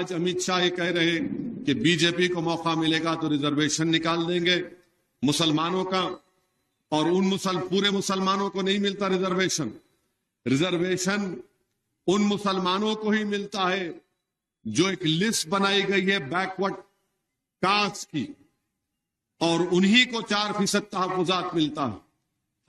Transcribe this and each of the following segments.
आज अमित शाह ये कह रहे कि बीजेपी को मौका मिलेगा तो रिजर्वेशन निकाल देंगे मुसलमानों का, और पूरे मुसलमानों को नहीं मिलता रिजर्वेशन। रिजर्वेशन उन मुसलमानों को ही मिलता है जो एक लिस्ट बनाई गई है बैकवर्ड कास्ट की, और उन्हीं को 4% तहफुजात मिलता है,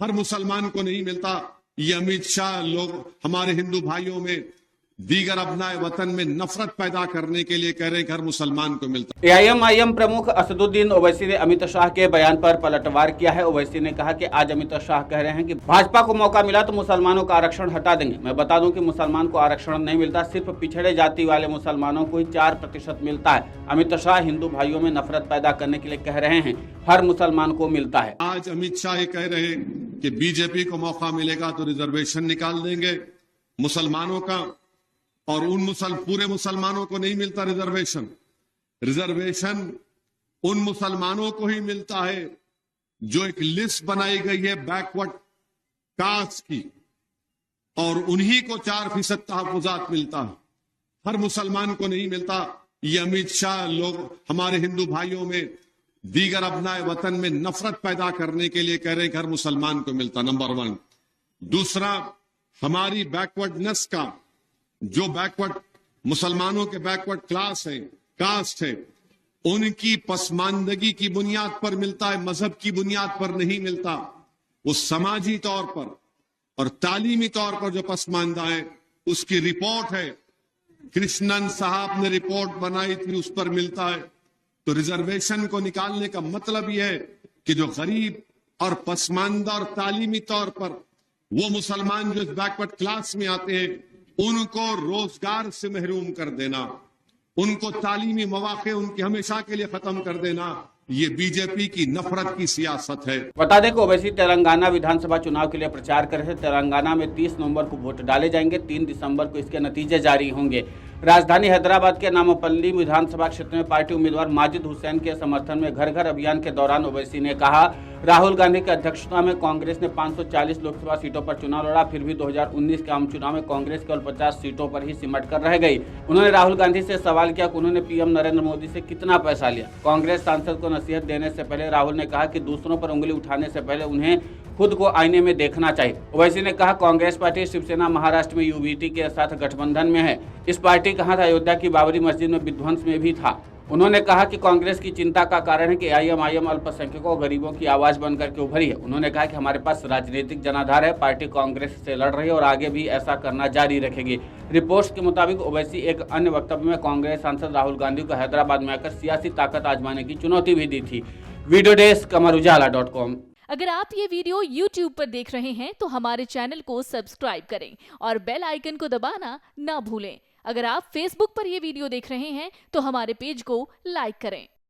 हर मुसलमान को नहीं मिलता। ये अमित शाह लोग हमारे हिंदू भाइयों में दीगर अपनाए वतन में नफरत पैदा करने के लिए कह रहे हैं कि हर मुसलमान को मिलता है। एआईएमआईएम प्रमुख असदुद्दीन ओवैसी ने अमित शाह के बयान पर पलटवार किया है। ओवैसी ने कहा कि आज अमित शाह कह रहे हैं कि भाजपा को मौका मिला तो मुसलमानों का आरक्षण हटा देंगे। मैं बता दूं कि मुसलमान को आरक्षण नहीं मिलता, सिर्फ पिछड़े जाति वाले मुसलमानों को ही 4% मिलता है। अमित शाह हिंदू भाइयों में नफरत पैदा करने के लिए कह रहे हैं, हर मुसलमान को मिलता है। आज अमित शाह ये कह रहे हैं कि बीजेपी को मौका मिलेगा तो रिजर्वेशन निकाल देंगे मुसलमानों का, और पूरे मुसलमानों को नहीं मिलता रिजर्वेशन। रिजर्वेशन उन मुसलमानों को ही मिलता है जो एक लिस्ट बनाई गई है बैकवर्ड कास्ट की, और उन्हीं को 4% तहफुजात मिलता है, हर मुसलमान को नहीं मिलता। ये अमित शाह लोग हमारे हिंदू भाइयों में दीगर अपनाए वतन में नफरत पैदा करने के लिए कह रहे हैं कि हर मुसलमान को मिलता, नंबर 1। दूसरा, हमारी बैकवर्डनेस का जो बैकवर्ड मुसलमानों के बैकवर्ड क्लास है, कास्ट है, उनकी पसमानदगी की बुनियाद पर मिलता है, मजहब की बुनियाद पर नहीं मिलता। वो समाजी तौर पर और तालीमी तौर पर जो पसमानदा है उसकी रिपोर्ट है, कृष्णन साहब ने रिपोर्ट बनाई थी, उस पर मिलता है। तो रिजर्वेशन को निकालने का मतलब यह है कि जो गरीब और पसमानदा और तालीमी तौर पर वो मुसलमान जो इस बैकवर्ड क्लास में आते हैं उनको रोजगार से महरूम कर देना, उनको तालीमी मौके उनके हमेशा के लिए खत्म कर देना, ये बीजेपी की नफरत की सियासत है। बता दें कि ओवैसी तेलंगाना विधानसभा चुनाव के लिए प्रचार कर रहे थे। तेलंगाना में 30 नवंबर को वोट डाले जाएंगे, 3 दिसंबर को इसके नतीजे जारी होंगे। राजधानी हैदराबाद के नामपल्ली विधानसभा क्षेत्र में पार्टी उम्मीदवार माजिद हुसैन के समर्थन में घर घर अभियान के दौरान ओवैसी ने कहा, राहुल गांधी की अध्यक्षता में कांग्रेस ने 540 लोकसभा सीटों पर चुनाव लड़ा, फिर भी 2019 के आम चुनाव में कांग्रेस केवल 50 सीटों पर ही सिमट कर रह गई। उन्होंने राहुल गांधी से सवाल किया कि उन्होंने पीएम नरेंद्र मोदी से कितना पैसा लिया। कांग्रेस सांसद को नसीहत देने से पहले राहुल ने कहा कि दूसरों पर उंगली उठाने से पहले उन्हें खुद को आईने में देखना चाहिए। ओवैसी ने कहा, कांग्रेस पार्टी शिवसेना महाराष्ट्र में यूबीटी के साथ गठबंधन में है। इस पार्टी का हाथ अयोध्या की बाबरी मस्जिद में विध्वंस में भी था। उन्होंने कहा कि कांग्रेस की चिंता का कारण है कि एआईएमआईएम अल्पसंख्यकों और गरीबों की आवाज बनकर के उभरी है। उन्होंने कहा कि हमारे पास राजनीतिक जनाधार है, पार्टी कांग्रेस से लड़ रही है और आगे भी ऐसा करना जारी रखेगी। रिपोर्ट्स के मुताबिक ओवैसी एक अन्य वक्तव्य में कांग्रेस सांसद राहुल गांधी को हैदराबाद में आकर सियासी ताकत आजमाने की चुनौती भी दी थी। वीडियो डेस्क अमरउजाला.com। अगर आप ये वीडियो YouTube पर देख रहे हैं तो हमारे चैनल को सब्सक्राइब करें और बेल आइकन को दबाना ना भूलें। अगर आप Facebook पर ये वीडियो देख रहे हैं तो हमारे पेज को लाइक करें।